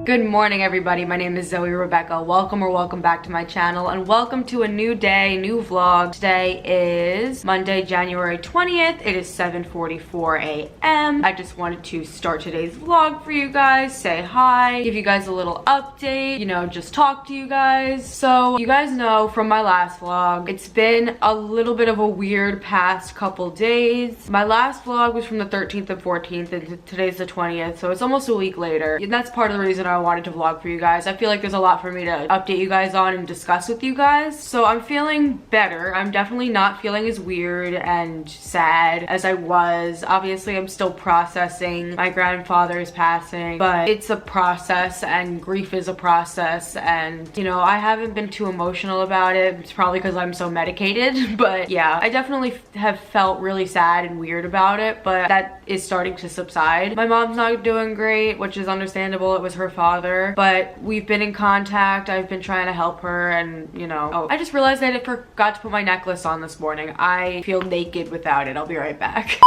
Good morning, everybody. My name is Zoe Rebekah. Welcome back to my channel, and welcome to a new day, new vlog. Today is Monday, January 20th. It is 7:44 a.m. I just wanted to start today's vlog for you guys, say hi, give you guys a little update, just talk to you guys. So you guys know from my last vlog, it's been a little bit of a weird past couple days. My last vlog was from the 13th and 14th, and today's the 20th, so it's almost a week later. And that's part of the reason I wanted to vlog for you guys. I feel like there's a lot for me to update you guys on and discuss with you guys. So I'm feeling better. I'm definitely not feeling as weird and sad as I was. Obviously, I'm still processing my grandfather's passing, but it's a process, and grief is a process, and I haven't been too emotional about it. It's probably because I'm so medicated, but yeah, I definitely have felt really sad and weird about it, but that is starting to subside. My mom's not doing great, which is understandable. It was her father, but we've been in contact. I've been trying to help her, and oh, I just realized I forgot to put my necklace on this morning. I feel naked without it. I'll be right back.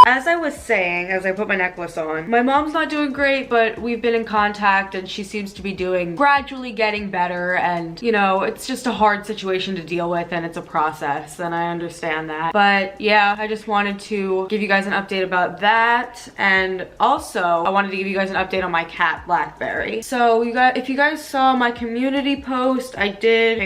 As I was saying, as I put my necklace on, my mom's not doing great, but we've been in contact, and she seems to be gradually getting better, and it's just a hard situation to deal with, and it's a process, and I understand that. But yeah, I just wanted to give you guys an update about that, and also I wanted to give you guys an update on my cat Blackberry. So if you guys saw my community post, I did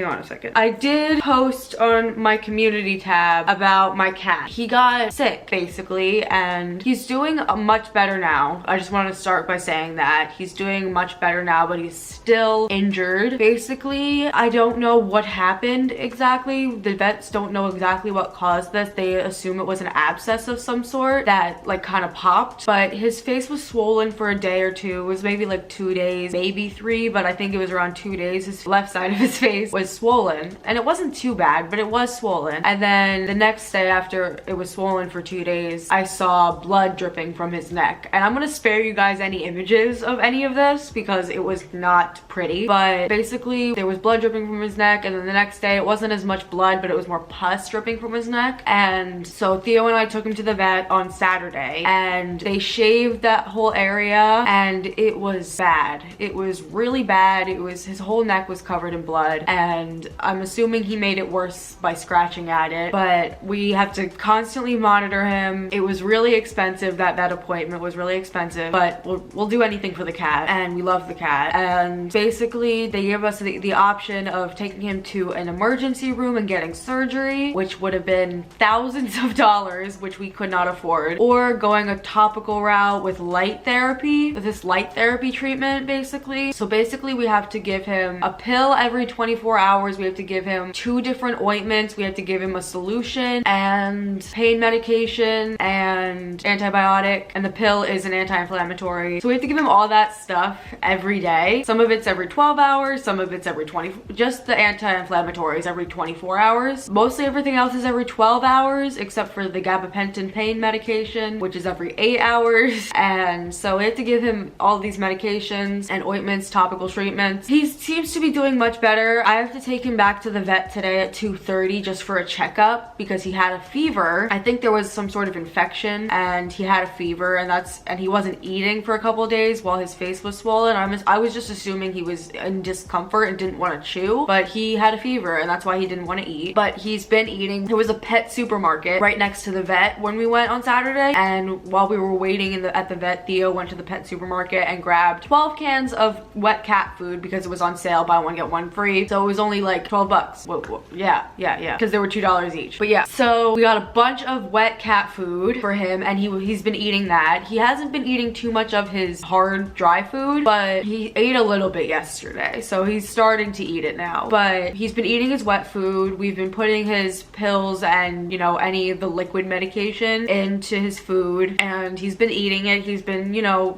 post on my community tab about my cat. He got sick basically, and he's doing much better now. I just want to start by saying that he's doing much better now, but he's still injured. Basically, I don't know what happened exactly. The vets don't know exactly what caused this. They assume it was an abscess of some sort that kind of popped, but his face was swollen for a day or two. It was maybe 2 days, maybe 3, but I think it was around 2 days. His left side of his face was swollen, and it wasn't too bad, but it was swollen. And then the next day, after it was swollen for 2 days, I saw blood dripping from his neck. And I'm gonna spare you guys any images of any of this because it was not pretty, but basically there was blood dripping from his neck, and then the next day it wasn't as much blood, but it was more pus dripping from his neck. And so Theo and I took him to the vet on Saturday, and they shaved that whole area, and it was bad. It was really bad. His whole neck was covered in blood, and I'm assuming he made it worse by scratching at it, but we have to constantly monitor him. It was really expensive. That appointment was really expensive, but we'll do anything for the cat, and we love the cat. And basically they gave us the option of taking him to an emergency room and getting surgery, which would have been thousands of dollars, which we could not afford, or going a topical route with light therapy, this light therapy treatment basically. So basically we have to give him a pill every 24 hours. We have to give him 2 different ointments. We have to give him a solution and pain medication and antibiotic, and the pill is an anti-inflammatory. So we have to give him all that stuff every day. Some of it's every 12 hours, some of it's every 20, just the anti-inflammatories every 24 hours. Mostly everything else is every 12 hours, except for the gabapentin pain medication, which is every 8 hours. And so we have to give him all these medications and ointments, topical treatments. He seems to be doing much better. I have to take him back to the vet today at 2:30 just for a checkup because he had a fever. I think there was some sort of infection, and he had a fever, and he wasn't eating for a couple of days while his face was swollen. I was just assuming he was in discomfort and didn't want to chew, but he had a fever, and that's why he didn't want to eat. But he's been eating. There was a pet supermarket right next to the vet when we went on Saturday, and while we were waiting at the vet, Theo went to the pet supermarket and grabbed 12 cans of wet cat food because it was on sale, buy one get one free. So it was only like 12 bucks. Whoa. Yeah, because they were $2 each. But yeah, so we got a bunch of wet cat food for him, and he's been eating that. He hasn't been eating too much of his hard dry food, but he ate a little bit yesterday, so he's starting to eat it now. But he's been eating his wet food. We've been putting his pills and any of the liquid medication into his food, and he's been eating it. He's been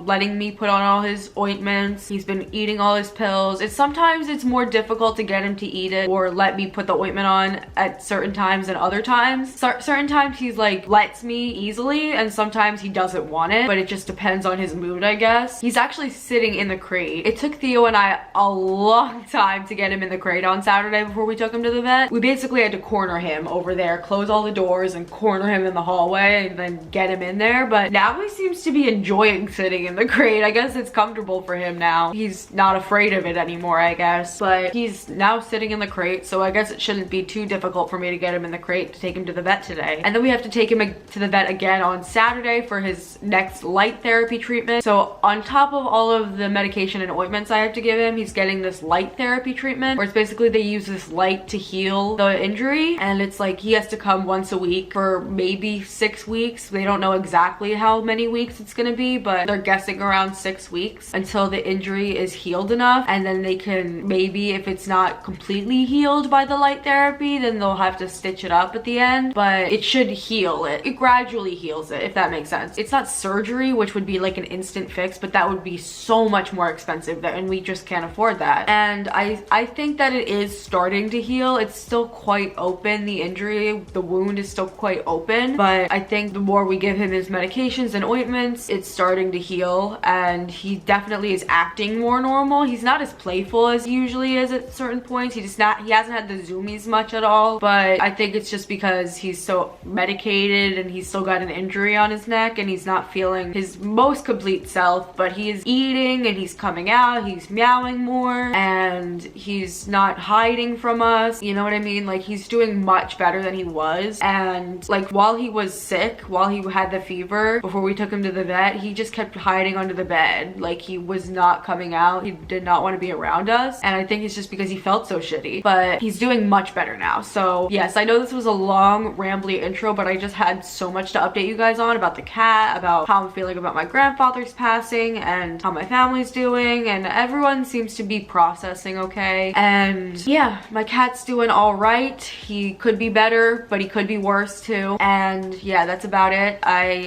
letting me put on all his ointments. He's been eating all his pills. Sometimes it's more difficult to get him to eat it or let me put the ointment on at certain times than other times. Certain times he's lets me easily easily, and sometimes he doesn't want it, but it just depends on his mood, I guess. He's actually sitting in the crate. It took Theo and I a long time to get him in the crate on Saturday before we took him to the vet. We basically had to corner him over there, close all the doors and corner him in the hallway and then get him in there. But now he seems to be enjoying sitting in the crate. I guess it's comfortable for him now. He's not afraid of it anymore, I guess. But he's now sitting in the crate, so I guess it shouldn't be too difficult for me to get him in the crate to take him to the vet today. And then we have to take him to the vet again on Saturday for his next light therapy treatment. So on top of all of the medication and ointments I have to give him, he's getting this light therapy treatment where it's basically they use this light to heal the injury, and it's like he has to come once a week for maybe 6 weeks. They don't know exactly how many weeks it's gonna be, but they're guessing around 6 weeks until the injury is healed enough, and then they can, maybe if it's not completely healed by the light therapy, then they'll have to stitch it up at the end, but it should heal it. It gradually heals it, if that makes sense. It's not surgery, which would be like an instant fix, but that would be so much more expensive, and we just can't afford that. And I think that it is starting to heal. It's still quite open, the injury, the wound is still quite open, but I think the more we give him his medications and ointments, it's starting to heal, and he definitely is acting more normal. He's not as playful as he usually is at certain points. He hasn't had the zoomies much at all, but I think it's just because he's so medicated and he's still got an injury on his neck and he's not feeling his most complete self, but he is eating and he's coming out, he's meowing more, and he's not hiding from us, you know what I mean? Like, he's doing much better than he was. And like, while he was sick, while he had the fever, before we took him to the vet, he just kept hiding under the bed. Like, he was not coming out. He did not want to be around us, and I think it's just because he felt so shitty, but he's doing much better now. So yes, I know this was a long rambly intro, but I just had so much to update you guys on about the cat, about how I'm feeling about my grandfather's passing, and how my family's doing, and everyone seems to be processing okay. And yeah, my cat's doing all right. He could be better, but he could be worse too. And yeah, that's about it.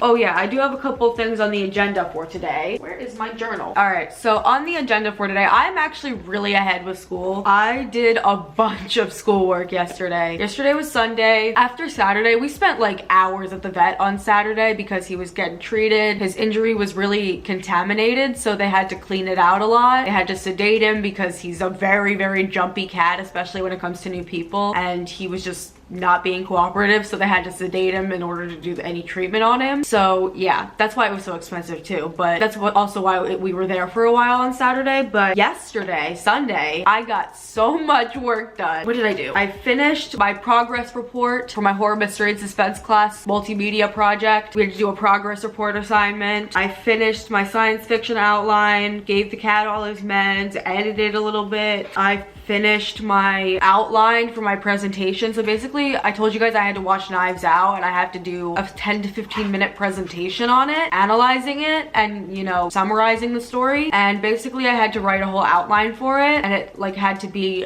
Oh yeah, I do have a couple things on the agenda for today. Where is my journal? All right, so on the agenda for today, I'm actually really ahead with school. I did a bunch of schoolwork yesterday. Yesterday was Sunday. After Saturday, we spent like hours at the vet on Saturday because he was getting treated. His injury was really contaminated, so they had to clean it out a lot. They had to sedate him because he's a very, very jumpy cat, especially when it comes to new people, and he was just not being cooperative, so they had to sedate him in order to do any treatment on him. So yeah, that's why it was so expensive too, but that's also why we were there for a while on Saturday. But yesterday, Sunday, I got so much work done. What did I do? I finished my progress report for my horror, mystery, and suspense class multimedia project. We had to do a progress report assignment. I finished my science fiction outline, gave the cat all his meds, edited a little bit. I finished my outline for my presentation. So basically, I told you guys I had to watch Knives Out, and I have to do a 10 to 15 minute presentation on it, analyzing it and, you know, summarizing the story. And basically I had to write a whole outline for it, and it like had to be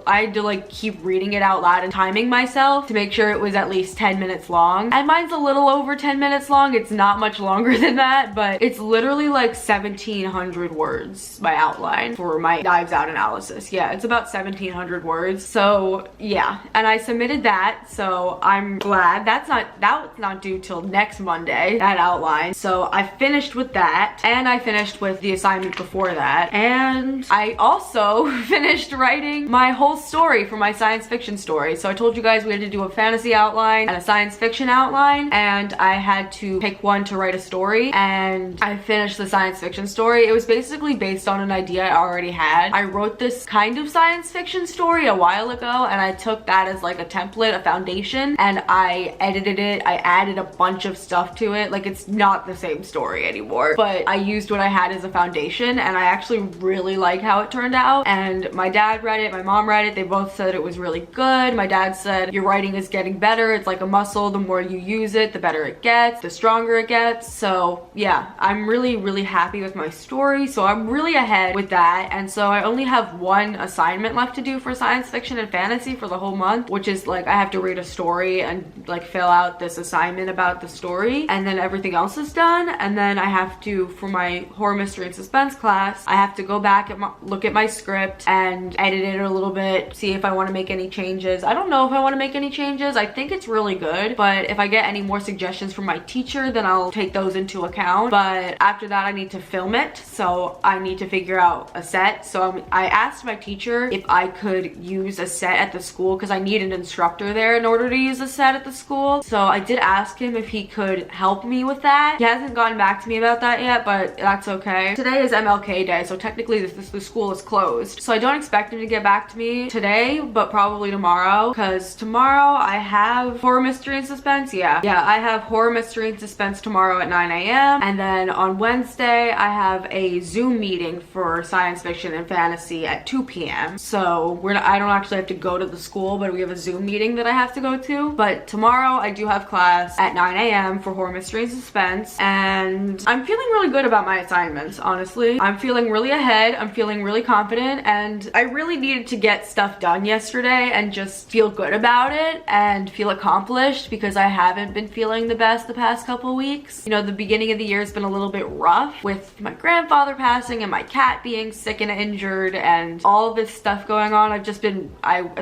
I had to like keep reading it out loud and timing myself to make sure it was at least 10 minutes long. And mine's a little over 10 minutes long. It's not much longer than that, but it's literally like 1,700 words, my outline for my Knives Out analysis. Yeah, it's about 1,700 words. So yeah, and I submitted that, so I'm glad. That's not due till next Monday, that outline. So I finished with that, and I finished with the assignment before that, and I also finished writing my whole story for my science fiction story. So I told you guys we had to do a fantasy outline and a science fiction outline, and I had to pick one to write a story, and I finished the science fiction story. It was basically based on an idea I already had. I wrote this kind of science fiction story a while ago, and I took that as like a template, a foundation, and I edited it. I added a bunch of stuff to it. Like, it's not the same story anymore, but I used what I had as a foundation, and I actually really like how it turned out. And my dad read it, my mom read it, they both said it was really good. My dad said, your writing is getting better. It's like a muscle. The more you use it, the better it gets, the stronger it gets. So yeah, I'm really, really happy with my story. So I'm really ahead with that. And so I only have one assignment assignment left to do for science fiction and fantasy for the whole month, which is like I have to read a story and like fill out this assignment about the story, and then everything else is done. And then I have to, for my horror, mystery, and suspense class, I have to go back and look at my script and edit it a little bit, see if I want to make any changes. I don't know if I want to make any changes. I think it's really good, but if I get any more suggestions from my teacher, then I'll take those into account. But after that, I need to film it, so I need to figure out a set. So I asked my teacher if I could use a set at the school because I need an instructor there in order to use a set at the school. So I did ask him if he could help me with that. He hasn't gotten back to me about that yet, but that's okay. Today is MLK Day, so technically the school is closed. So I don't expect him to get back to me today, but probably tomorrow, because tomorrow I have horror, mystery, and suspense. Yeah, I have horror, mystery, and suspense tomorrow at 9 a.m. And then on Wednesday, I have a Zoom meeting for science fiction and fantasy at 2 p.m. So I don't actually have to go to the school, but we have a Zoom meeting that I have to go to. But tomorrow I do have class at 9 a.m. for horror, mystery, and suspense. And I'm feeling really good about my assignments, honestly. I'm feeling really ahead. I'm feeling really confident, and I really needed to get stuff done yesterday and just feel good about it and feel accomplished, because I haven't been feeling the best the past couple weeks. You know, the beginning of the year has been a little bit rough with my grandfather passing and my cat being sick and injured and all this stuff going on. At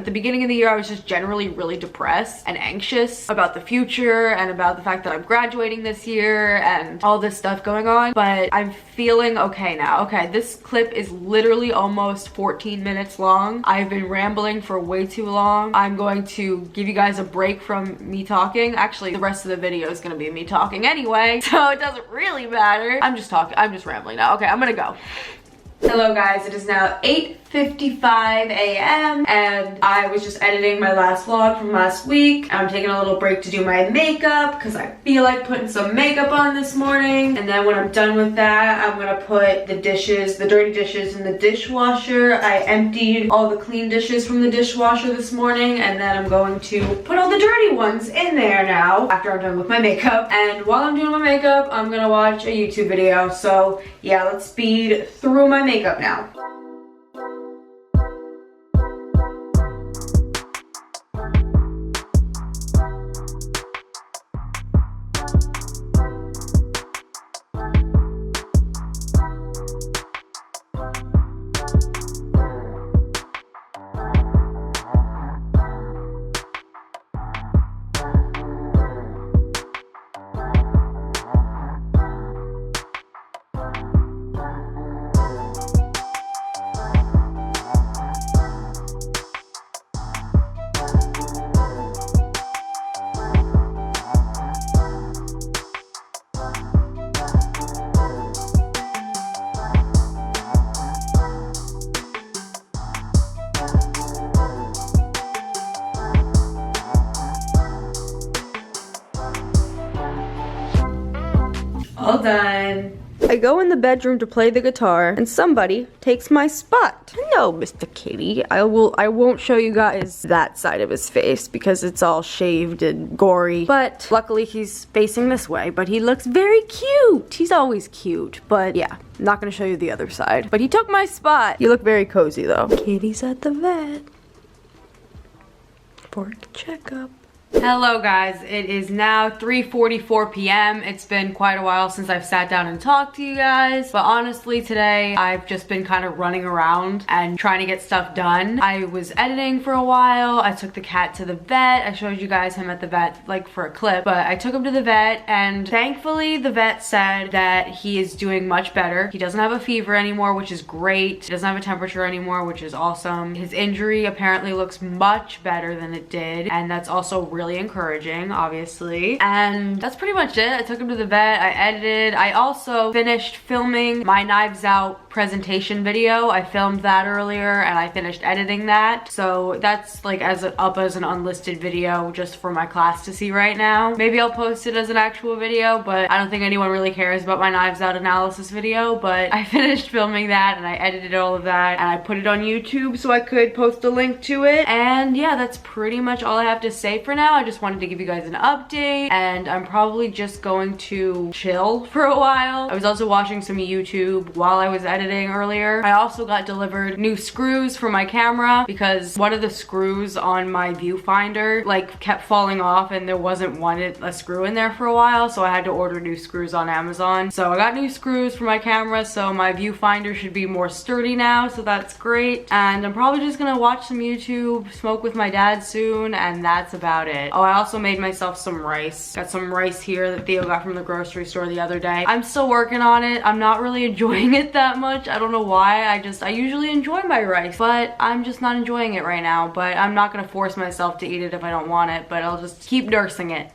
the beginning of the year, I was just generally really depressed and anxious about the future and about the fact that I'm graduating this year and all this stuff going on. But I'm feeling okay now. Okay, this clip is literally almost 14 minutes long. I've been rambling for way too long. I'm going to give you guys a break from me talking. Actually, the rest of the video is gonna be me talking anyway, so it doesn't really matter. I'm just rambling now. Okay, I'm gonna go. Hello guys, it is now 8:55 a.m. and I was just editing my last vlog from last week. I'm taking a little break to do my makeup because I feel like putting some makeup on this morning. And then when I'm done with that, I'm gonna put the dirty dishes in the dishwasher. I emptied all the clean dishes from the dishwasher this morning, and then I'm going to put all the dirty ones in there now after I'm done with my makeup. And while I'm doing my makeup, I'm gonna watch a YouTube video. So yeah, let's speed through my makeup now. All done. I go in the bedroom to play the guitar and somebody takes my spot. Hello, Mr. Kitty. I won't show you guys that side of his face because it's all shaved and gory. But luckily he's facing this way, but he looks very cute. He's always cute, but yeah, I'm not gonna show you the other side. But he took my spot. You look very cozy though. Kitty's at the vet for a checkup. Hello guys, it is now 3:44 p.m. It's been quite a while since I've sat down and talked to you guys, but honestly today I've just been kind of running around and trying to get stuff done. I was editing for a while. I took the cat to the vet. I showed you guys him at the vet like for a clip, but I took him to the vet and thankfully the vet said that he is doing much better. He doesn't have a fever anymore, which is great. He doesn't have a temperature anymore, which is awesome. His injury apparently looks much better than it did, and that's also really encouraging, obviously. And that's pretty much it. I took him to the vet, I edited. I also finished filming my Knives Out presentation video. I filmed that earlier and I finished editing that. So that's like up as an unlisted video just for my class to see right now. Maybe I'll post it as an actual video, but I don't think anyone really cares about my Knives Out analysis video. But I finished filming that and I edited all of that and I put it on YouTube so I could post a link to it. And yeah, that's pretty much all I have to say for now. now. I just wanted to give you guys an update, and I'm probably just going to chill for a while. I was also watching some YouTube while I was editing earlier. I also got delivered new screws for my camera because one of the screws on my viewfinder like kept falling off and there wasn't a screw in there for a while, so I had to order new screws on Amazon. So I got new screws for my camera, so my viewfinder should be more sturdy now, so that's great. And I'm probably just gonna watch some YouTube, smoke with my dad soon, and that's about it. Oh, I also made myself some rice. Got some rice here that Theo got from the grocery store the other day. I'm still working on it. I'm not really enjoying it that much. I don't know why. I usually enjoy my rice, but I'm just not enjoying it right now. But I'm not gonna force myself to eat it if I don't want it, but I'll just keep nursing it.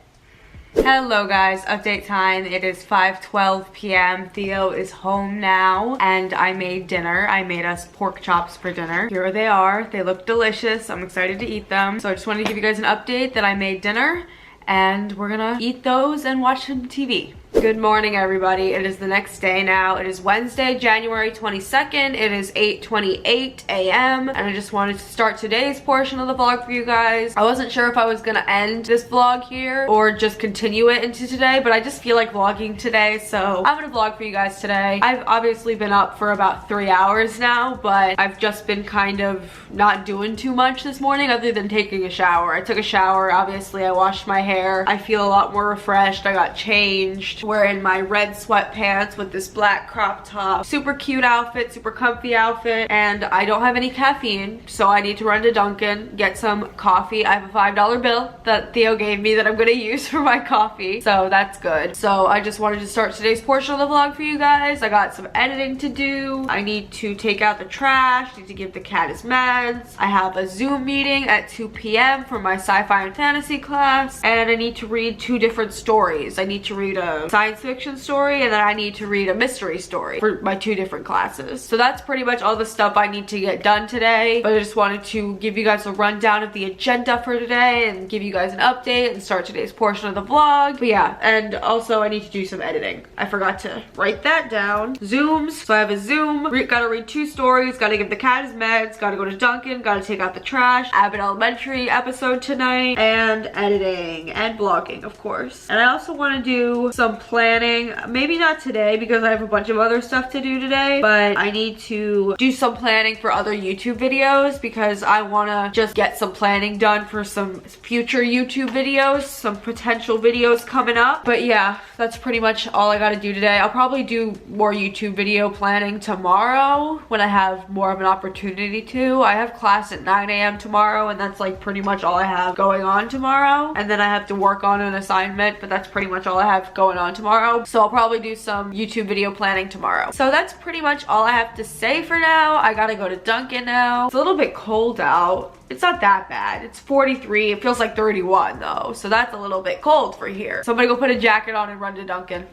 Hello guys, update time. It is 5:12 p.m. Theo is home now and I made dinner. I made us pork chops for dinner. Here they are. They look delicious. I'm excited to eat them. So I just wanted to give you guys an update that I made dinner and we're gonna eat those and watch some TV. Good morning, everybody. It is the next day now. It is Wednesday, January 22nd. It is 8:28 a.m. and I just wanted to start today's portion of the vlog for you guys. I wasn't sure if I was gonna end this vlog here or just continue it into today, but I just feel like vlogging today, so I'm gonna vlog for you guys today. I've obviously been up for about 3 hours now, but I've just been kind of not doing too much this morning other than taking a shower. I took a shower, obviously. I washed my hair. I feel a lot more refreshed. I got changed. Wearing my red sweatpants with this black crop top. Super cute outfit, super comfy outfit, and I don't have any caffeine, so I need to run to Dunkin', get some coffee. I have a $5 bill that Theo gave me that I'm gonna use for my coffee, so that's good. So I just wanted to start today's portion of the vlog for you guys. I got some editing to do. I need to take out the trash, need to give the cat his meds. I have a Zoom meeting at 2 p.m. for my sci-fi and fantasy class, and I need to read 2 different stories. I need to read a science fiction story and then I need to read a mystery story for my 2 different classes. So that's pretty much all the stuff I need to get done today, but I just wanted to give you guys a rundown of the agenda for today and give you guys an update and start today's portion of the vlog. But yeah, and also I need to do some editing. I forgot to write that down. Zooms. So I have a Zoom. Gotta read 2 stories, gotta give the cat his meds, gotta go to Dunkin', gotta take out the trash, Abbott Elementary episode tonight, and editing and vlogging, of course. And I also want to do some planning, maybe not today because I have a bunch of other stuff to do today, but I need to do some planning for other YouTube videos because I want to just get some planning done for some future YouTube videos, some potential videos coming up. But yeah, that's pretty much all I got to do today. I'll probably do more YouTube video planning tomorrow when I have more of an opportunity to. I have class at 9 a.m. tomorrow and that's like pretty much all I have going on tomorrow, and then I have to work on an assignment, but that's pretty much all I have going on tomorrow. So I'll probably do some YouTube video planning tomorrow. So that's pretty much all I have to say for now. I gotta go to Dunkin' now. It's a little bit cold out. It's not that bad. It's 43. It feels like 31 though. So that's a little bit cold for here. So I'm gonna go put a jacket on and run to Dunkin'.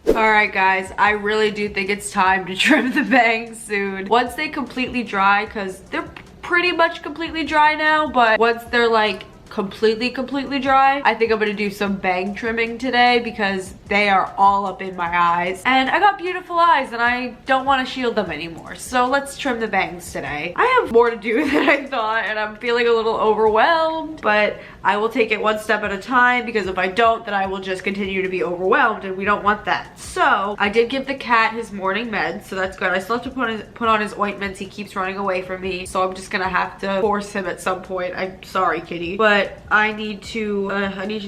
Alright guys, I really do think it's time to trim the bangs soon. Once they completely dry, because they're pretty much completely dry now, but once they're like completely dry, I think I'm gonna do some bang trimming today because they are all up in my eyes and I got beautiful eyes and I don't want to shield them anymore. So let's trim the bangs today. I have more to do than I thought and I'm feeling a little overwhelmed, but I will take it one step at a time because if I don't, then I will just continue to be overwhelmed and we don't want that. So I did give the cat his morning meds, so that's good. I still have to put on his ointments. He keeps running away from me, so I'm just gonna have to force him at some point. I'm sorry, kitty, but I need to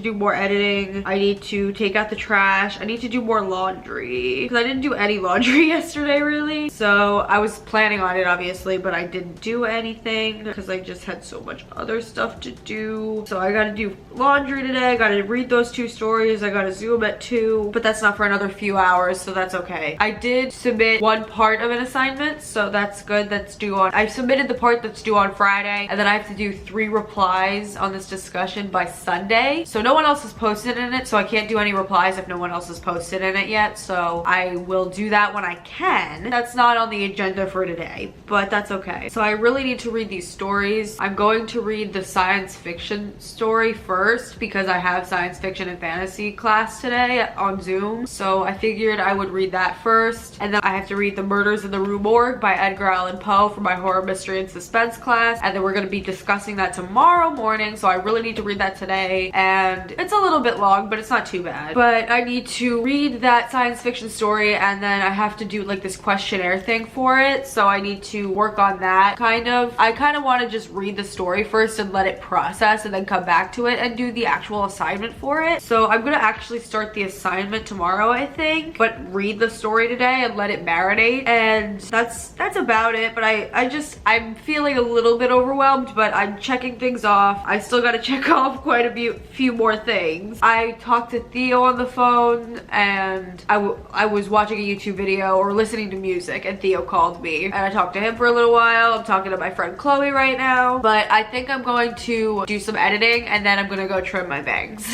do more editing. I need to take out the trash. I need to do more laundry because I didn't do any laundry yesterday really. So I was planning on it obviously, but I didn't do anything because I just had so much other stuff to do. So I gotta do laundry today. I gotta read those 2 stories. I gotta Zoom at 2, but that's not for another few hours, so that's okay. I did submit one part of an assignment, so that's good. That's due on, I submitted the part that's due on Friday, and then I have to do 3 replies on this discussion by Sunday. So no one else has posted in it, so I can't do any replies if no one else has posted in it yet. So I will do that when I can. That's not on the agenda for today, but that's okay. So I really need to read these stories. I'm going to read the science fiction story first because I have science fiction and fantasy class today on Zoom. So I figured I would read that first. And then I have to read The Murders in the Rue Morgue by Edgar Allan Poe for my horror, mystery, and suspense class. And then we're going to be discussing that tomorrow morning. So I really need to read that today. And it's a little bit long, but it's not too bad. But I need to read that science fiction story, and then I have to do like this questionnaire thing for it. So I need to work on that kind of. I kind of want to just read the story first and let it process and then come back to it and do the actual assignment for it. So I'm gonna actually start the assignment tomorrow, I think, but read the story today and let it marinate. And that's about it. But I'm feeling a little bit overwhelmed, but I'm checking things off. I still gotta check off quite a few more things. I talked to Theo on the phone, and I was watching a YouTube video or listening to music, and Theo called me, and I talked to him for a little while. I'm talking to my friend Chloe right now, but I think I'm going to do some editing, and then I'm gonna go trim my bangs.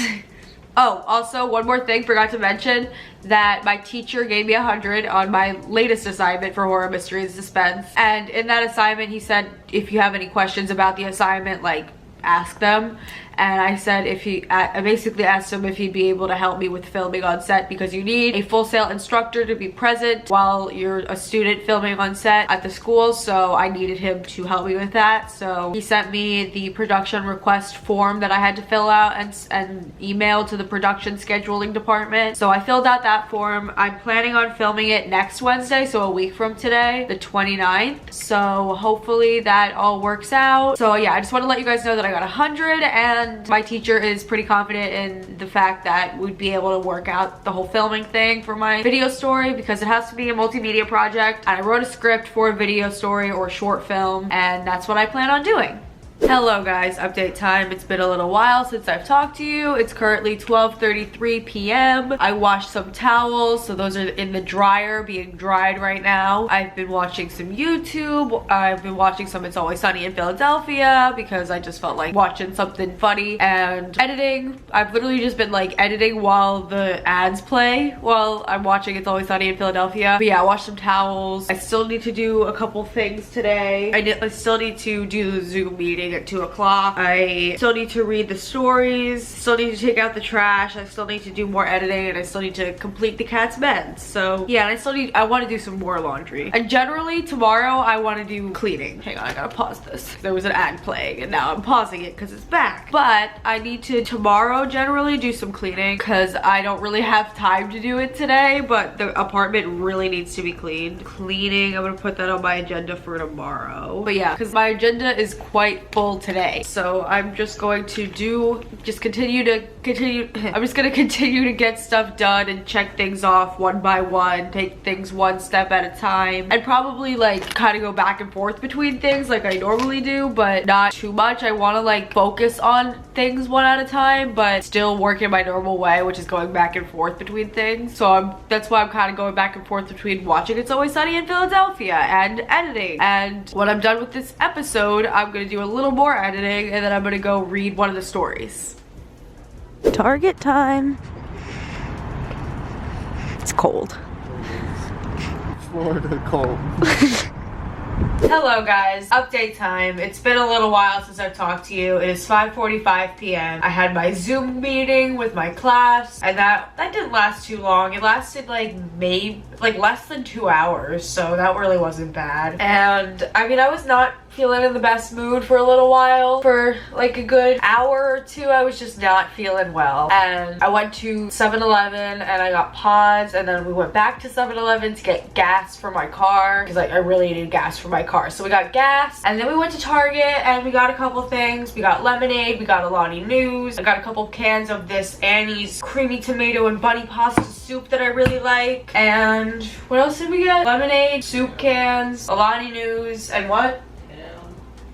Oh, also one more thing, forgot to mention that my teacher gave me 100 on my latest assignment for horror, mystery, and suspense. And in that assignment, he said, if you have any questions about the assignment, like, ask them. And I said I basically asked him if he'd be able to help me with filming on set, because you need a Full Sail instructor to be present while you're a student filming on set at the school. So I needed him to help me with that. So he sent me the production request form that I had to fill out and email to the production scheduling department. So I filled out that form. I'm planning on filming it next Wednesday, so a week from today, the 29th. So hopefully that all works out. So yeah, I just want to let you guys know that I got 100, and my teacher is pretty confident in the fact that we'd be able to work out the whole filming thing for my video story, because it has to be a multimedia project, and I wrote a script for a video story or a short film, and that's what I plan on doing. Hello guys, update time. It's been a little while since I've talked to you. It's currently 12:33 p.m. I washed some towels, so those are in the dryer being dried right now. I've been watching some YouTube. I've been watching some It's Always Sunny in Philadelphia because I just felt like watching something funny, and editing. I've literally just been like editing while the ads play while I'm watching It's Always Sunny in Philadelphia. But yeah, I washed some towels. I still need to do a couple things today. I still need to do the Zoom meeting at 2 o'clock. I still need to read the stories, still need to take out the trash, I still need to do more editing, and I still need to complete the cat's beds. So yeah, and I want to do some more laundry. And generally tomorrow I want to do cleaning. Hang on, I gotta pause this. There was an ad playing and now I'm pausing it because it's back. But I need to tomorrow generally do some cleaning because I don't really have time to do it today, but the apartment really needs to be cleaned. Cleaning, I'm gonna put that on my agenda for tomorrow. But yeah, because my agenda is quite full today, so I'm just going to continue to get stuff done and check things off one by one, take things one step at a time, and probably like kind of go back and forth between things like I normally do, but not too much. I want to like focus on things one at a time, but still work in my normal way, which is going back and forth between things. So that's why I'm kind of going back and forth between watching It's Always Sunny in Philadelphia and editing. And when I'm done with this episode, I'm gonna do a little more editing, and then I'm gonna go read one of the stories. Target time. It's cold. Florida cold. Hello guys, update time. It's been a little while since I've talked to you. It is 5:45 p.m. I had my Zoom meeting with my class, and that didn't last too long. It lasted like maybe less than 2 hours, so that really wasn't bad. And I mean, I was not feeling in the best mood for a little while. For like a good hour or two, I was just not feeling well. And I went to 7-Eleven and I got pods, and then we went back to 7-Eleven to get gas for my car because I really needed gas for my car. So we got gas, and then we went to Target and we got a couple things. We got lemonade, we got Alani News, I got a couple cans of this Annie's creamy tomato and bunny pasta soup that I really like. And what else did we get? Lemonade, soup cans, Alani News, and what?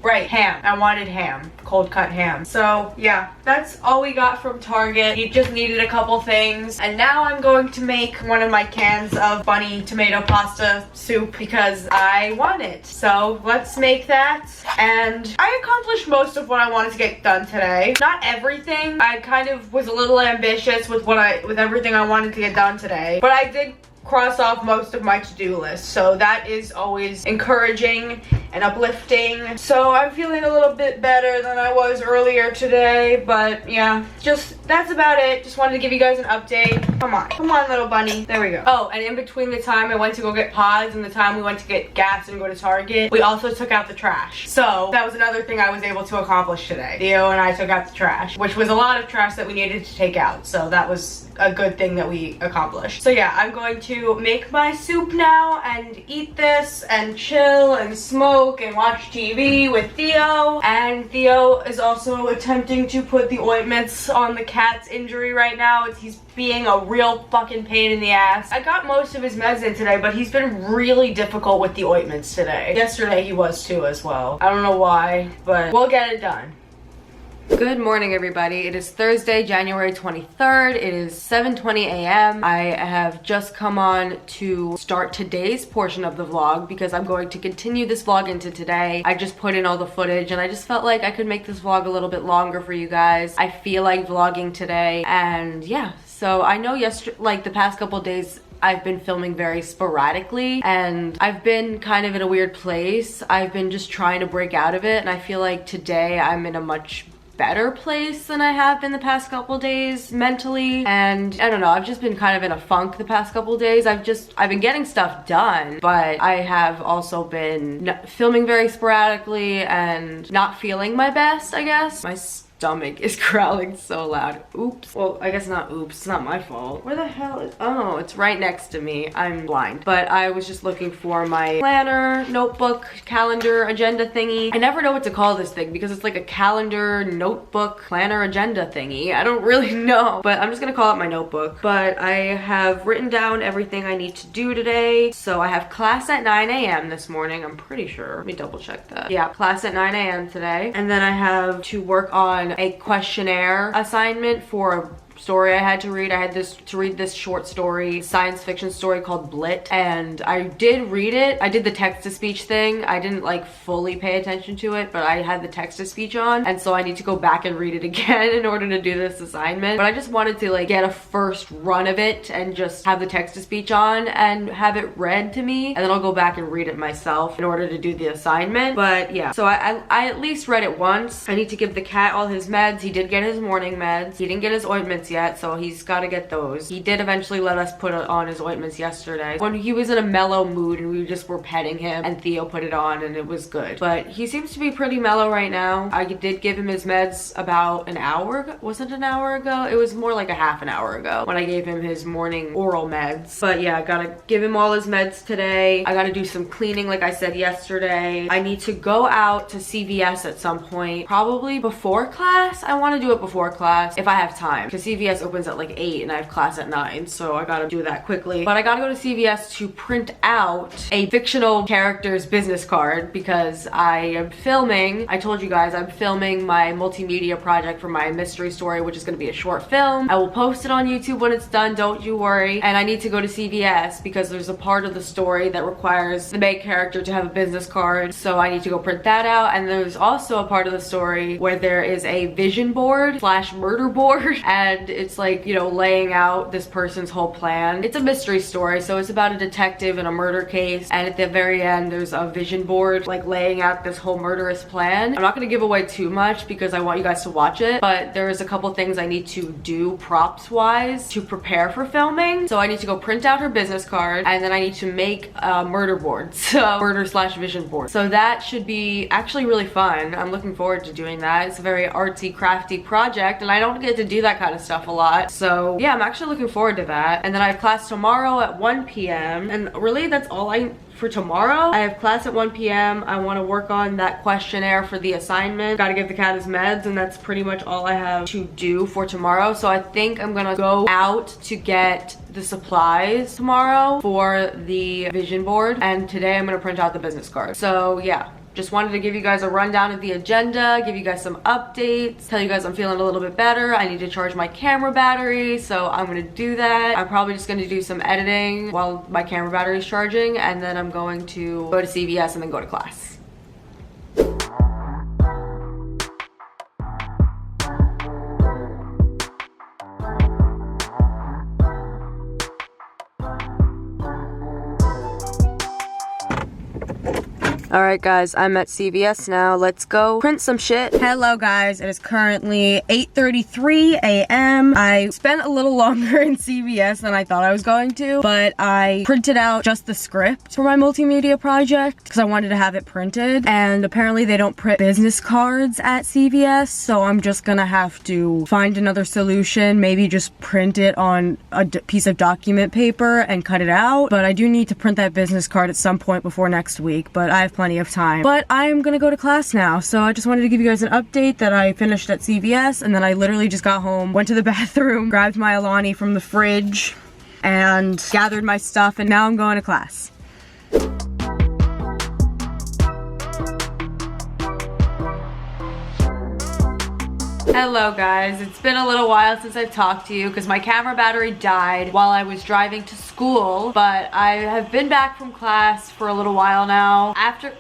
Right, ham. I wanted ham. Cold cut ham. So yeah, that's all we got from Target. You just needed a couple things. And now I'm going to make one of my cans of bunny tomato pasta soup because I want it. So let's make that. And I accomplished most of what I wanted to get done today. Not everything. I kind of was a little ambitious with everything I wanted to get done today. But I did cross off most of my to-do list, so that is always encouraging and uplifting. So I'm feeling a little bit better than I was earlier today, but yeah, just that's about it. Just wanted to give you guys an update. Come on little bunny. There we go. Oh, and in between the time I went to go get pods and the time we went to get gas and go to Target, we also took out the trash. So that was another thing I was able to accomplish today. Theo and I took out the trash, which was a lot of trash that we needed to take out, so that was a good thing that we accomplished. So yeah, I'm going to make my soup now and eat this and chill and smoke and watch TV with Theo. And Theo is also attempting to put the ointments on the cat's injury right now. He's being a real fucking pain in the ass. I got most of his meds in today, but he's been really difficult with the ointments today. Yesterday he was too as well. I don't know why, but we'll get it done. Good morning, everybody. It is Thursday, January 23rd. It is 7:20 a.m. I have just come on to start today's portion of the vlog because I'm going to continue this vlog into today. I just put in all the footage and I just felt like I could make this vlog a little bit longer for you guys. I feel like vlogging today, and yeah. So I know the past couple days I've been filming very sporadically and I've been kind of in a weird place. I've been just trying to break out of it, and I feel like today I'm in a much better place than I have been the past couple days mentally. And I don't know, I've just been kind of in a funk the past couple days. I've been getting stuff done, but I have also been filming very sporadically and not feeling my best, I guess. My stomach is growling so loud. Oops. Well, I guess not oops. It's not my fault. Where the hell is... Oh, it's right next to me. I'm blind. But I was just looking for my planner, notebook, calendar, agenda thingy. I never know what to call this thing because it's like a calendar, notebook, planner, agenda thingy. I don't really know. But I'm just gonna call it my notebook. But I have written down everything I need to do today. So I have class at 9 a.m. this morning. I'm pretty sure. Let me double check that. Yeah, class at 9 a.m. today. And then I have to work on a questionnaire assignment for a story I had to read. I had to read this short story, science fiction story called Blit, and I did read it. I did the text-to-speech thing. I didn't like fully pay attention to it, but I had the text-to-speech on, and so I need to go back and read it again in order to do this assignment. But I just wanted to like get a first run of it and just have the text-to-speech on and have it read to me, and then I'll go back and read it myself in order to do the assignment. But yeah, so I at least read it once. I need to give the cat all his meds. He did get his morning meds. He didn't get his ointments yet, so he's got to get those. He did eventually let us put on his ointments yesterday when he was in a mellow mood and we just were petting him, and Theo put it on and it was good. But he seems to be pretty mellow right now. I did give him his meds about an hour ago. Was it an hour ago? It was more like a half an hour ago when I gave him his morning oral meds. But yeah, I gotta give him all his meds today. I gotta do some cleaning like I said yesterday. I need to go out to CVS at some point, probably before class. I want to do it before class if I have time, because CVS opens at like 8 and I have class at 9, so I gotta do that quickly. But I gotta go to CVS to print out a fictional character's business card because I am filming, I told you guys, I'm filming my multimedia project for my mystery story, which is gonna be a short film. I will post it on YouTube when it's done, don't you worry. And I need to go to CVS because there's a part of the story that requires the main character to have a business card, so I need to go print that out. And there's also a part of the story where there is a vision board slash murder board, and it's like, you know, laying out this person's whole plan. It's a mystery story, so it's about a detective in a murder case, and at the very end there's a vision board like laying out this whole murderous plan. I'm not gonna give away too much because I want you guys to watch it, but there's a couple things I need to do props wise to prepare for filming. So I need to go print out her business card, and then I need to make a murder board, so murder slash vision board. So that should be actually really fun. I'm looking forward to doing that. It's a very artsy crafty project and I don't get to do that kind of stuff a lot. So yeah, I'm actually looking forward to that. And then I have class tomorrow at 1 p.m. and really that's all for tomorrow. I have class at 1 p.m. I want to work on that questionnaire for the assignment. Gotta give the cat his meds, and that's pretty much all I have to do for tomorrow. So I think I'm gonna go out to get the supplies tomorrow for the vision board, and today I'm gonna print out the business card. So yeah, just wanted to give you guys a rundown of the agenda, give you guys some updates, tell you guys I'm feeling a little bit better. I need to charge my camera battery, so I'm gonna do that. I'm probably just gonna do some editing while my camera battery is charging, and then I'm going to go to CVS and then go to class. Alright guys, I'm at CVS now. Let's go print some shit. Hello guys, it is currently 8:33 a.m. I spent a little longer in CVS than I thought I was going to, but I printed out just the script for my multimedia project because I wanted to have it printed, and apparently they don't print business cards at CVS, so I'm just gonna have to find another solution, maybe just print it on a piece of document paper and cut it out. But I do need to print that business card at some point before next week, but I have plenty of time. But I'm gonna go to class now, so I just wanted to give you guys an update that I finished at CVS, and then I literally just got home, went to the bathroom, grabbed my Alani from the fridge, and gathered my stuff, and now I'm going to class. Hello guys, it's been a little while since I've talked to you because my camera battery died while I was driving to school, but I have been back from class for a little while now.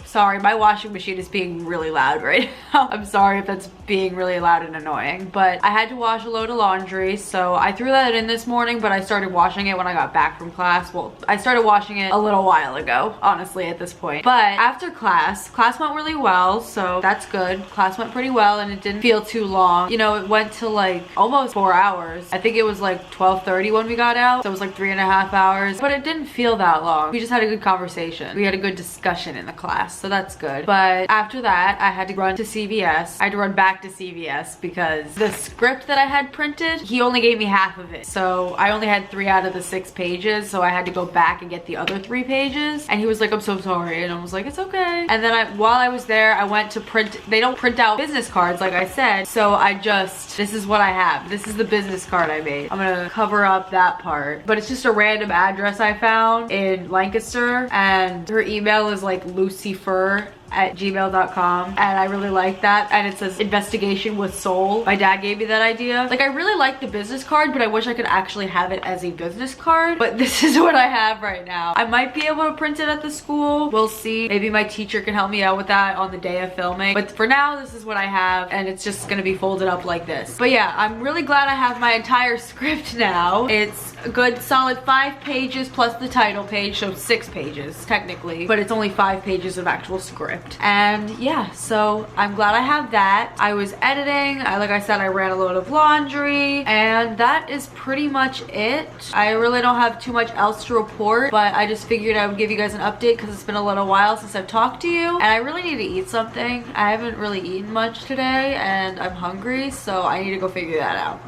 Sorry, my washing machine is being really loud right now. I'm sorry if that's being really loud and annoying, but I had to wash a load of laundry, so I threw that in this morning, but I started washing it when I got back from class. Well, I started washing it a little while ago, honestly, at this point. But after class went really well, so that's good. Class went pretty well and it didn't feel too long. You know, it went to like almost 4 hours. I think it was like 12:30 when we got out, so it was like 3.5 hours, but it didn't feel that long. We just had a good conversation. We had a good discussion in the class, so that's good. But after that, I had to run to CVS. I had to run back to CVS because the script that I had printed, he only gave me half of it. So I only had 3 out of the 6 pages, so I had to go back and get the other 3 pages. And he was like, I'm so sorry. And I was like, it's okay. And then while I was there, I went to print. They don't print out business cards, like I said, so this is what I have. This is the business card I made. I'm gonna cover up that part, but it's just a random address I found in Lancaster, and her email is like lucyfur@gmail.com, and I really like that. And it says investigation with soul. My dad gave me that idea. Like, I really like the business card, but I wish I could actually have it as a business card, but this is what I have right now. I might be able to print it at the school. We'll see. Maybe my teacher can help me out with that on the day of filming, but for now this is what I have, and it's just gonna be folded up like this. But yeah, I'm really glad I have my entire script now. It's a good solid 5 pages plus the title page, so 6 pages technically, but it's only 5 pages of actual script. And yeah, so I'm glad I have that. I was editing, like I said, I ran a load of laundry, and that is pretty much it. I really don't have too much else to report, but I just figured I would give you guys an update because it's been a little while since I've talked to you, and I really need to eat something. I haven't really eaten much today, and I'm hungry, so I need to go figure that out.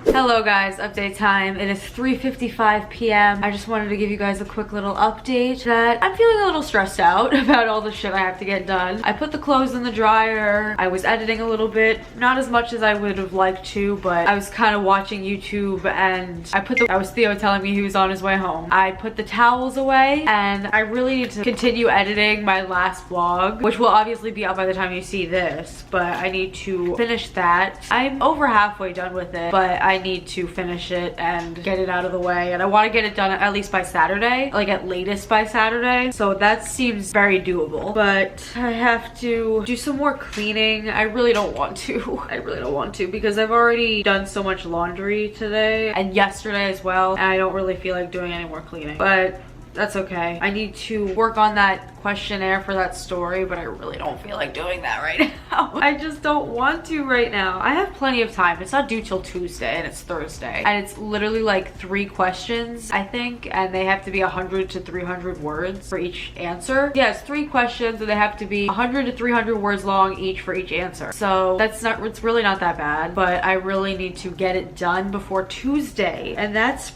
Hello guys, update time. It is 3:55 p.m. I just wanted to give you guys a quick little update that I'm feeling a little stressed out about all the shit I have to get done. I put the clothes in the dryer. I was editing a little bit, not as much as I would have liked to, but I was kind of watching YouTube, and I was Theo telling me he was on his way home. I put the towels away, and I really need to continue editing my last vlog, which will obviously be up by the time you see this, but I need to finish that. I'm over halfway done with it, but I need to finish it and get it out of the way, and I want to get it done at least by Saturday, like at latest by Saturday, so that seems very doable. But I have to do some more cleaning. I really don't want to. I really don't want to because I've already done so much laundry today and yesterday as well, and I don't really feel like doing any more cleaning, but that's okay. I need to work on that questionnaire for that story, but I really don't feel like doing that right now. I just don't want to right now. I have plenty of time. It's not due till Tuesday, and it's Thursday, and it's literally like 3 questions, I think, and they have to be 100 to 300 words for each answer. Yeah, it's 3 questions, and they have to be 100 to 300 words long each for each answer. So it's really not that bad, but I really need to get it done before Tuesday, and that's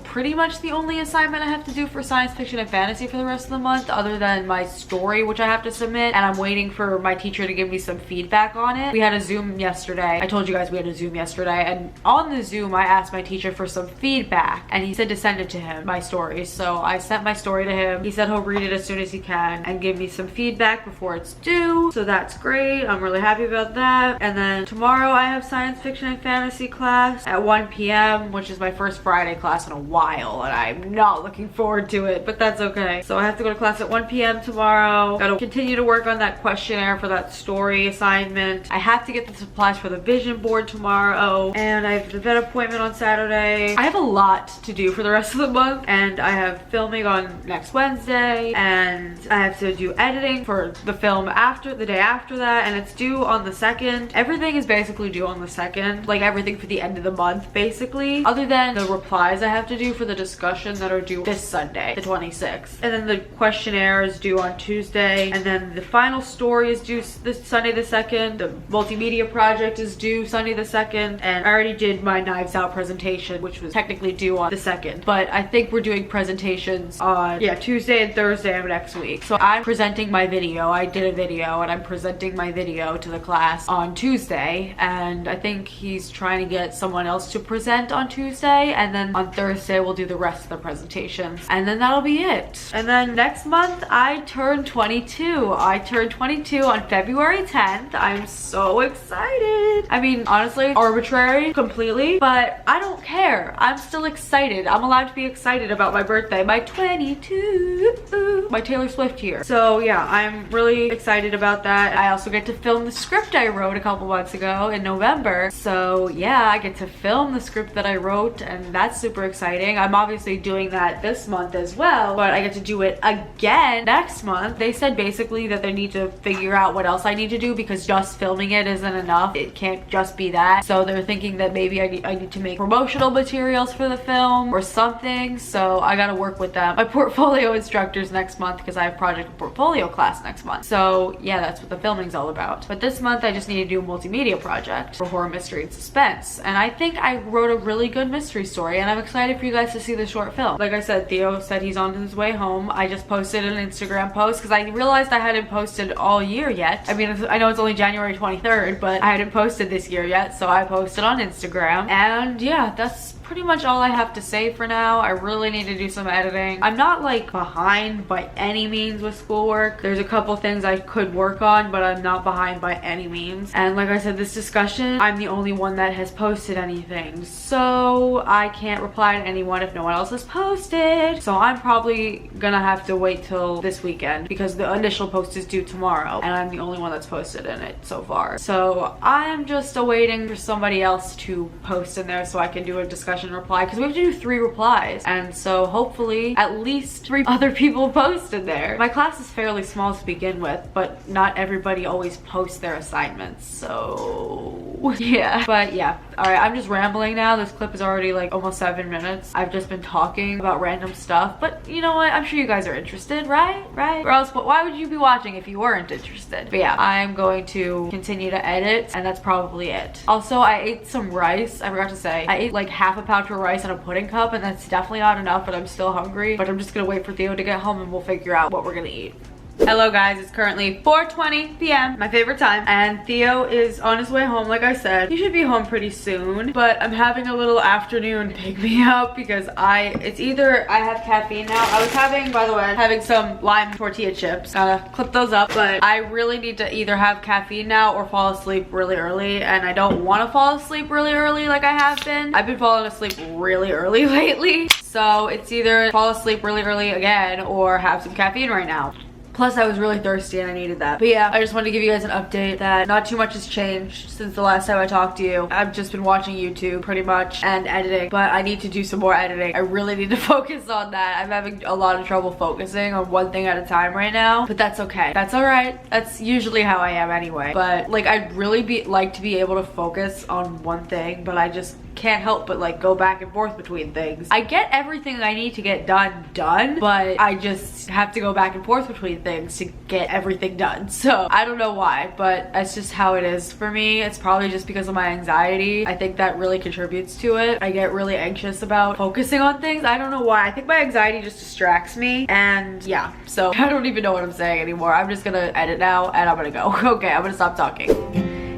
pretty much the only assignment I have to do for science fiction and fantasy for the rest of the month, other than my story, which I have to submit, and I'm waiting for my teacher to give me some feedback on it. We had a Zoom yesterday. I told you guys we had a Zoom yesterday, and on the Zoom I asked my teacher for some feedback, and he said to send it to him, my story. So I sent my story to him. He said he'll read it as soon as he can and give me some feedback before it's due, so that's great. I'm really happy about that. And then tomorrow I have science fiction and fantasy class at 1 p.m., which is my first Friday class in a while, and I'm not looking forward to do it, but that's okay. So I have to go to class at 1 p.m. tomorrow. Gotta continue to work on that questionnaire for that story assignment. I have to get the supplies for the vision board tomorrow, and I have the vet appointment on Saturday. I have a lot to do for the rest of the month, and I have filming on next Wednesday, and I have to do editing for the film after the day after that, and it's due on the 2nd. Everything is basically due on the 2nd, like everything for the end of the month basically, other than the replies I have to do for the discussion that are due this Sunday, the 26th. And then the questionnaire is due on Tuesday, and then the final story is due this Sunday the 2nd. The multimedia project is due Sunday the 2nd, and I already did my Knives Out presentation, which was technically due on the 2nd, but I think we're doing presentations on Tuesday and Thursday of next week. So I'm presenting my video. I did a video, and I'm presenting my video to the class on Tuesday, and I think he's trying to get someone else to present on Tuesday, and then on Thursday we'll do the rest of the presentations, and then that'll be it. And then next month I turn 22. I turned 22 on February 10th. I'm so excited. I mean, honestly, arbitrary completely, but I don't care. I'm still excited. I'm allowed to be excited about my birthday, my 22, my Taylor Swift year. So yeah, I'm really excited about that. I also get to film the script I wrote a couple months ago in November. So yeah, I get to film the script that I wrote, and that's super exciting. I'm obviously doing that this month as well, but I get to do it again next month. They said basically that they need to figure out what else I need to do, because just filming it isn't enough. It can't just be that. So they're thinking that maybe I need to make promotional materials for the film or something. So I gotta work with them. My portfolio instructors next month, because I have project portfolio class next month. So yeah, that's what the filming's all about. But this month I just need to do a multimedia project for horror, mystery, and suspense. And I think I wrote a really good mystery story, and I'm excited for you guys to see the short film. Like I said, Theo said he's on his way home. I just posted an Instagram post because I realized I hadn't posted all year yet. I mean, I know it's only January 23rd, but I hadn't posted this year yet, so I posted on Instagram. And yeah, that's pretty much all I have to say for now. I really need to do some editing. I'm not like behind by any means with schoolwork. There's a couple things I could work on, but I'm not behind by any means. And like I said, this discussion, I'm the only one that has posted anything, so I can't reply to anyone if no one else has posted. So I'm probably gonna have to wait till this weekend, because the initial post is due tomorrow, and I'm the only one that's posted in it so far. So I'm just awaiting for somebody else to post in there so I can do a discussion reply, because we have to do 3 replies, and so hopefully at least 3 other people post in there. My class is fairly small to begin with, but not everybody always posts their assignments, so yeah. But yeah, all right, I'm just rambling now. This clip is already like almost 7 minutes. I've just been talking about random stuff, but you know what, I'm sure you guys are interested, right? Or else why would you be watching if you weren't interested? But yeah, I'm going to continue to edit, and that's probably it. Also, I ate some rice. I forgot to say, I ate like half a pouch of rice in a pudding cup, and that's definitely not enough, but I'm still hungry. But I'm just gonna wait for Theo to get home, and we'll figure out what we're gonna eat. Hello guys, it's currently 4:20 p.m, my favorite time, and Theo is on his way home. Like I said, he should be home pretty soon, but I'm having a little afternoon pick me up because it's either I have caffeine now. I was having, by the way, having some lime tortilla chips. Clip those up, but I really need to either have caffeine now or fall asleep really early, and I don't want to fall asleep really early like I have been. I've been falling asleep really early lately, so it's either fall asleep really early again or have some caffeine right now. Plus, I was really thirsty and I needed that. But yeah, I just wanted to give you guys an update that not too much has changed since the last time I talked to you. I've just been watching YouTube pretty much and editing, but I need to do some more editing. I really need to focus on that. I'm having a lot of trouble focusing on one thing at a time right now, but that's okay. That's all right. That's usually how I am anyway. But like, I'd really like to be able to focus on one thing, but I just can't help but like go back and forth between things. I get everything I need to get done, but I just have to go back and forth between things to get everything done. So I don't know why, but that's just how it is for me. It's probably just because of my anxiety. I think that really contributes to it. I get really anxious about focusing on things. I don't know why. I think my anxiety just distracts me, and yeah, so I don't even know what I'm saying anymore. I'm just gonna edit now and I'm gonna go. Okay, I'm gonna stop talking.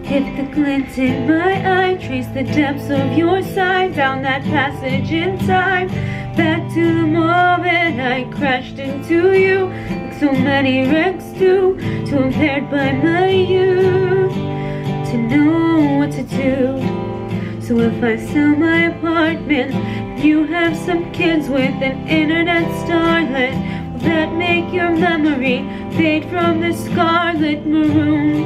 Hit the glint in my eye, trace the depths of your side, down that passage in time, back to the moment I crashed into you, like so many wrecks do, too impaired by my youth to know what to do. So if I sell my apartment, you have some kids with an internet starlet, will that make your memory fade from the scarlet maroon?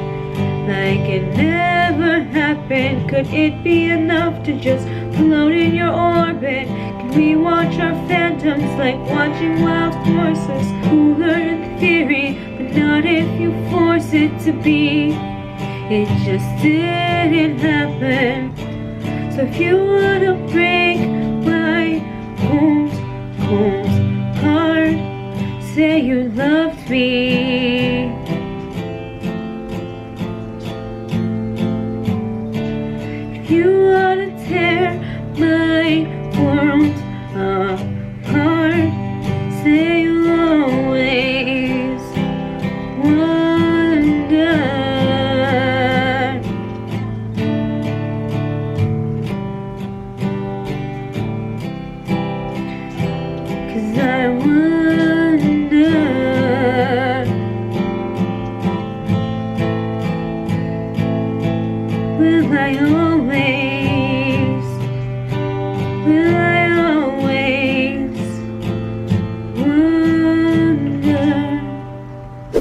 Like it never happened. Could it be enough to just float in your orbit? Can we watch our phantoms like watching wild horses? Cooler in theory, but not if you force it to be. It just didn't happen. So if you wanna break my cold heart, say you loved me. If you wanna tear my world apart, say you'll always wonder. 'Cause I wonder, will I always wonder?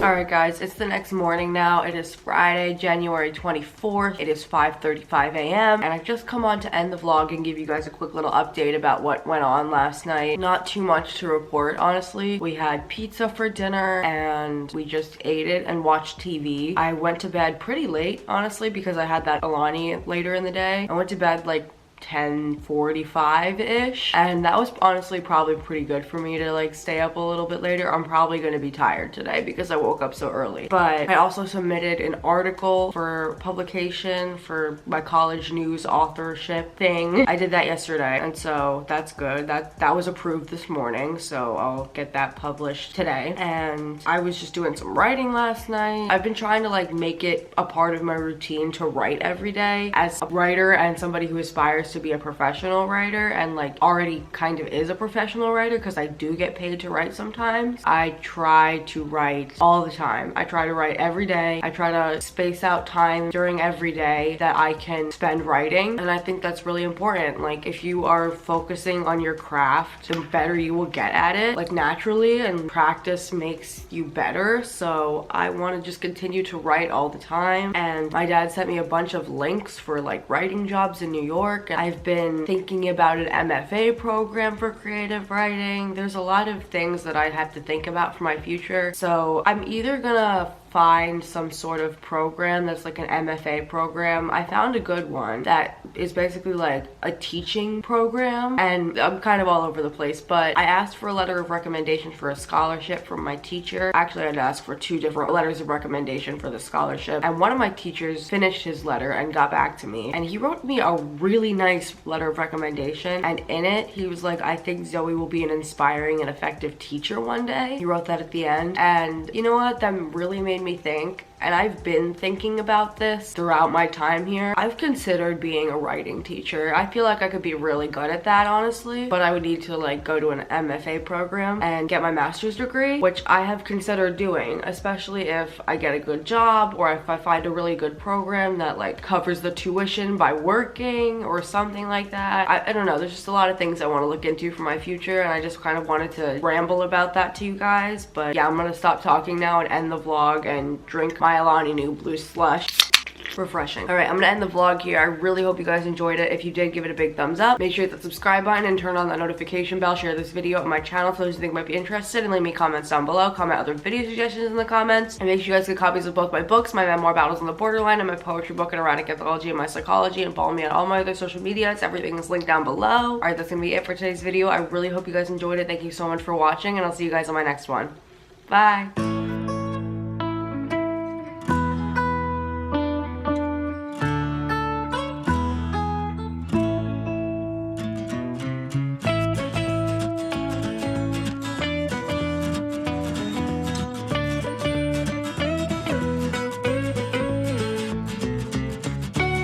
Alright guys, it's the next morning now. It is Friday, January 24th. It is 5:35 a.m. and I've just come on to end the vlog and give you guys a quick little update about what went on last night. Not too much to report, honestly. We had pizza for dinner and we just ate it and watched TV. I went to bed pretty late, honestly, because I had that Alani later in the day. I went to bed like 10:45-ish, and that was honestly probably pretty good for me to like stay up a little bit later. I'm probably gonna be tired today because I woke up so early. But I also submitted an article for publication for my college news authorship thing. I did that yesterday, and so that's good. That was approved this morning, so I'll get that published today. And I was just doing some writing last night. I've been trying to like make it a part of my routine to write every day. As a writer and somebody who aspires to be a professional writer and like already kind of is a professional writer, because I do get paid to write sometimes, I try to write all the time. I try to write every day. I try to space out time during every day that I can spend writing, and I think that's really important. Like if you are focusing on your craft, the better you will get at it, like naturally, and practice makes you better. So I want to just continue to write all the time. And my dad sent me a bunch of links for like writing jobs in New York. I've been thinking about an MFA program for creative writing. There's a lot of things that I have to think about for my future. So I'm either gonna find some sort of program that's like an MFA program. I found a good one that is basically like a teaching program, and I'm kind of all over the place, but I asked for a letter of recommendation for a scholarship from my teacher. Actually, I had asked for 2 different letters of recommendation for the scholarship, and one of my teachers finished his letter and got back to me, and he wrote me a really nice letter of recommendation, and in it he was like, I think Zoe will be an inspiring and effective teacher one day. He wrote that at the end, and you know what, that really made me think. And I've been thinking about this throughout my time here. I've considered being a writing teacher. I feel like I could be really good at that, honestly, but I would need to like go to an MFA program and get my master's degree, which I have considered doing, especially if I get a good job or if I find a really good program that like covers the tuition by working or something like that. I don't know, there's just a lot of things I want to look into for my future, and I just kind of wanted to ramble about that to you guys. But yeah, I'm gonna stop talking now and end the vlog and drink my Alani New Blue Slush. Refreshing. All right, I'm gonna end the vlog here. I really hope you guys enjoyed it. If you did, give it a big thumbs up. Make sure you hit the subscribe button and turn on that notification bell. Share this video on my channel for those who think might be interested, and leave me comments down below. Comment other video suggestions in the comments, and make sure you guys get copies of both my books, my memoir Battles on the Borderline, and my poetry book and erotic anthology, and my psychology. And follow me on all my other social medias. Everything is linked down below. All right, that's gonna be it for today's video. I really hope you guys enjoyed it. Thank you so much for watching, and I'll see you guys on my next one. Bye.